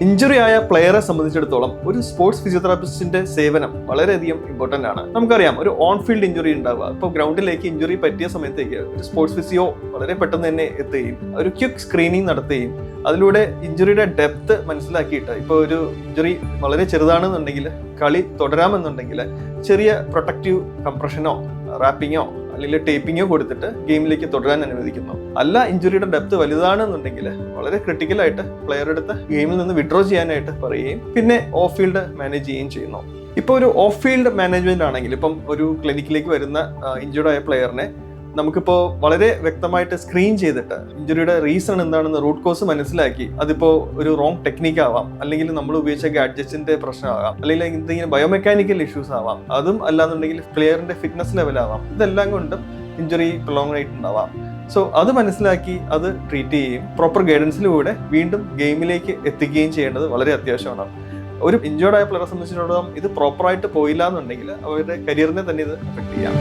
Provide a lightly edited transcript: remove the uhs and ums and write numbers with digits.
Injury ആയ പ്ലെയറെ സംബന്ധിച്ചിടത്തോളം ഒരു സ്പോർട്സ് ഫിസിയോതെറാപ്പിസ്റ്റിന്റെ സേവനം വളരെയധികം ഇമ്പോർട്ടന്റ് ആണ്. നമുക്കറിയാം, ഒരു ഓൺ ഫീൽഡ് ഇഞ്ചുറി ഉണ്ടാവുക, ഇപ്പോൾ ഗ്രൗണ്ടിലേക്ക് ഇഞ്ചുറി പറ്റിയ സമയത്തേക്ക് ഒരു സ്പോർട്സ് ഫിസിയോ വളരെ പെട്ടെന്ന് തന്നെ എത്തുകയും ഒരു ക്വിക്ക് സ്ക്രീനിങ് നടത്തുകയും അതിലൂടെ ഇഞ്ചുറിയുടെ ഡെപ്ത് മനസ്സിലാക്കിയിട്ട്, ഇപ്പോൾ ഒരു ഇഞ്ചുറി വളരെ ചെറുതാണെന്നുണ്ടെങ്കിൽ കളി തുടരാമെന്നുണ്ടെങ്കിൽ ചെറിയ പ്രൊട്ടക്റ്റീവ് കംപ്രഷനോ റാപ്പിങ്ങോ അല്ലെങ്കിൽ ടേപ്പിങ്ങോ കൊടുത്തിട്ട് ഗെയിമിലേക്ക് തുടരാൻ അനുവദിക്കുന്നു. അല്ല, ഇഞ്ചുറിയുടെ ഡെപ്ത് വലുതാണെന്നുണ്ടെങ്കിൽ വളരെ ക്രിട്ടിക്കലായിട്ട് പ്ലെയർ എടുത്ത് ഗെയിമിൽ നിന്ന് വിഡ്രോ ചെയ്യാനായിട്ട് പറയുകയും പിന്നെ ഓഫ് ഫീൽഡ് മാനേജ് ചെയ്യുകയും ചെയ്യുന്നു. ഇപ്പോൾ ഒരു ഓഫ് ഫീൽഡ് മാനേജ്മെന്റ് ആണെങ്കിൽ, ഇപ്പം ഒരു ക്ലിനിക്കിലേക്ക് വരുന്ന ഇഞ്ചുർഡ് ആയ പ്ലെയറിനെ നമുക്കിപ്പോൾ വളരെ വ്യക്തമായിട്ട് സ്ക്രീൻ ചെയ്തിട്ട് ഇഞ്ചുറിയുടെ റീസൺ എന്താണെന്ന് റൂട്ട് കോസ് മനസ്സിലാക്കി, അതിപ്പോൾ ഒരു റോങ് ടെക്നിക്ക് ആവാം, അല്ലെങ്കിൽ നമ്മൾ ഉപയോഗിച്ച ഗാഡ്ജറ്റ്സിന്റെ പ്രശ്നമാകാം, അല്ലെങ്കിൽ എന്തെങ്കിലും ബയോമെക്കാനിക്കൽ ഇഷ്യൂസ് ആവാം, അതും അല്ലാന്നുണ്ടെങ്കിൽ പ്ലെയറിന്റെ ഫിറ്റ്നസ് ലെവലാവാം. ഇതെല്ലാം കൊണ്ടും ഇഞ്ചുറി പ്രൊലോങ് ആയിട്ടുണ്ടാവാം. സോ അത് മനസ്സിലാക്കി അത് ട്രീറ്റ് ചെയ്യുകയും പ്രോപ്പർ ഗൈഡൻസിലൂടെ വീണ്ടും ഗെയിമിലേക്ക് എത്തിക്കുകയും ചെയ്യേണ്ടത് വളരെ അത്യാവശ്യമാണ്. ഒരു ഇഞ്ചേർഡ് ആയ പ്ലെയറെ സംബന്ധിച്ചിടത്തോളം ഇത് പ്രോപ്പറായിട്ട് പോയില്ല എന്നുണ്ടെങ്കിൽ അവരുടെ കരിയറിനെ തന്നെ ഇത് അഫക്ട് ചെയ്യാം.